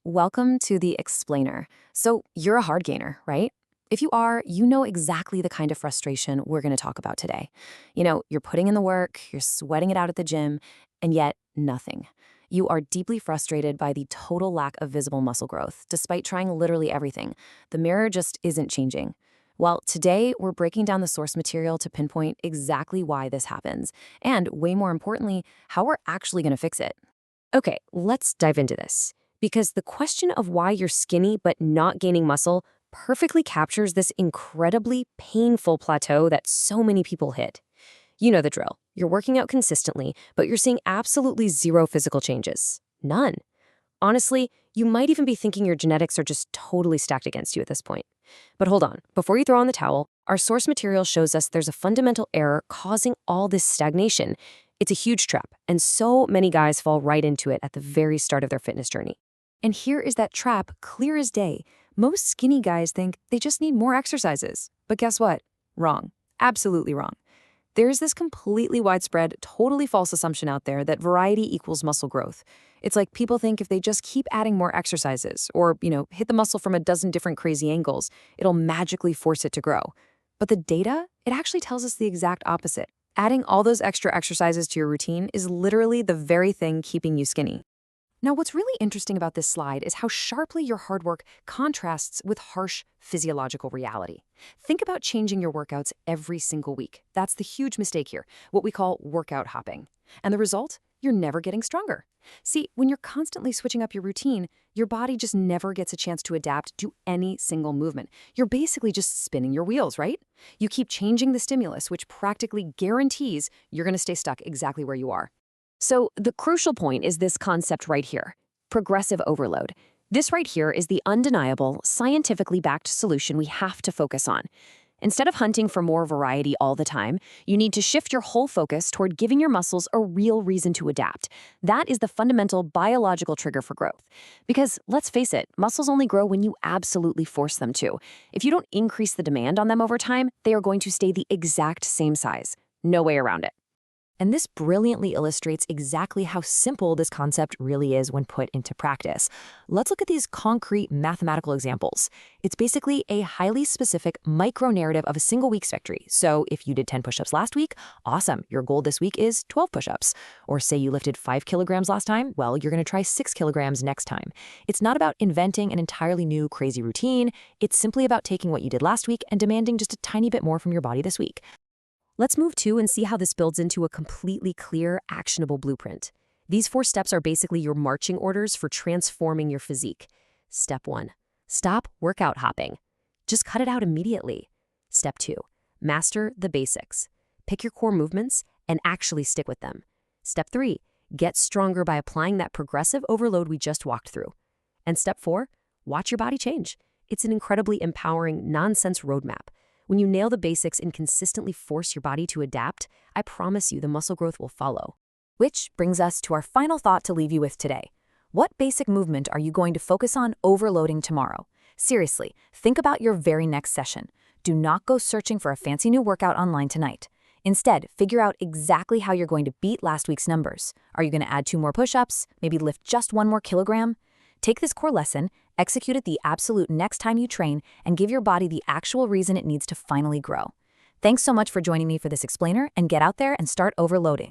Welcome to the explainer. So, you're a hard gainer, right? If you are, you know exactly the kind of frustration we're going to talk about today. You're putting in the work, you're sweating it out at the gym, and yet nothing. You are deeply frustrated by the total lack of visible muscle growth, despite trying literally everything. The mirror just isn't changing. Well, today we're breaking down the source material to pinpoint exactly why this happens, and way more importantly, how we're actually going to fix it. Okay, let's dive into this. Because the question of why you're skinny but not gaining muscle perfectly captures this incredibly painful plateau that so many people hit. You know the drill. You're working out consistently, but you're seeing absolutely zero physical changes. None. Honestly, you might even be thinking your genetics are just totally stacked against you at this point. But hold on, before you throw on the towel, our source material shows us there's a fundamental error causing all this stagnation. It's a huge trap, and so many guys fall right into it at the very start of their fitness journey. And here is that trap, clear as day. Most skinny guys think they just need more exercises. But guess what? Wrong. Absolutely wrong. There's this completely widespread, totally false assumption out there that variety equals muscle growth. It's like people think if they just keep adding more exercises or, hit the muscle from a dozen different crazy angles, it'll magically force it to grow. But the data, it actually tells us the exact opposite. Adding all those extra exercises to your routine is literally the very thing keeping you skinny. Now, what's really interesting about this slide is how sharply your hard work contrasts with harsh physiological reality. Think about changing your workouts every single week. That's the huge mistake here, what we call workout hopping. And the result? You're never getting stronger. See, when you're constantly switching up your routine, your body just never gets a chance to adapt to any single movement. You're basically just spinning your wheels, right? You keep changing the stimulus, which practically guarantees you're going to stay stuck exactly where you are. So the crucial point is this concept right here, progressive overload. This right here is the undeniable, scientifically backed solution we have to focus on. Instead of hunting for more variety all the time, you need to shift your whole focus toward giving your muscles a real reason to adapt. That is the fundamental biological trigger for growth. Because let's face it, muscles only grow when you absolutely force them to. If you don't increase the demand on them over time, they are going to stay the exact same size. No way around it. And this brilliantly illustrates exactly how simple this concept really is when put into practice. Let's look at these concrete mathematical examples. It's basically a highly specific micro-narrative of a single week's victory. So if you did 10 push-ups last week, awesome, your goal this week is 12 push-ups. Or say you lifted 5 kilograms last time, well, you're going to try 6 kilograms next time. It's not about inventing an entirely new crazy routine. It's simply about taking what you did last week and demanding just a tiny bit more from your body this week. Let's move to and see how this builds into a completely clear, actionable blueprint. These 4 steps are basically your marching orders for transforming your physique. Step 1, stop workout hopping. Just cut it out immediately. Step 2, master the basics. Pick your core movements and actually stick with them. Step 3, get stronger by applying that progressive overload we just walked through. And step 4, watch your body change. It's an incredibly empowering, nonsense roadmap. When you nail the basics and consistently force your body to adapt, I promise you the muscle growth will follow. Which brings us to our final thought to leave you with today. What basic movement are you going to focus on overloading tomorrow? Seriously, think about your very next session. Do not go searching for a fancy new workout online tonight. Instead, figure out exactly how you're going to beat last week's numbers. Are you going to add 2 more push-ups? Maybe lift just 1 more kilogram? Take this core lesson, execute it the absolute next time you train, and give your body the actual reason it needs to finally grow. Thanks so much for joining me for this explainer, and get out there and start overloading.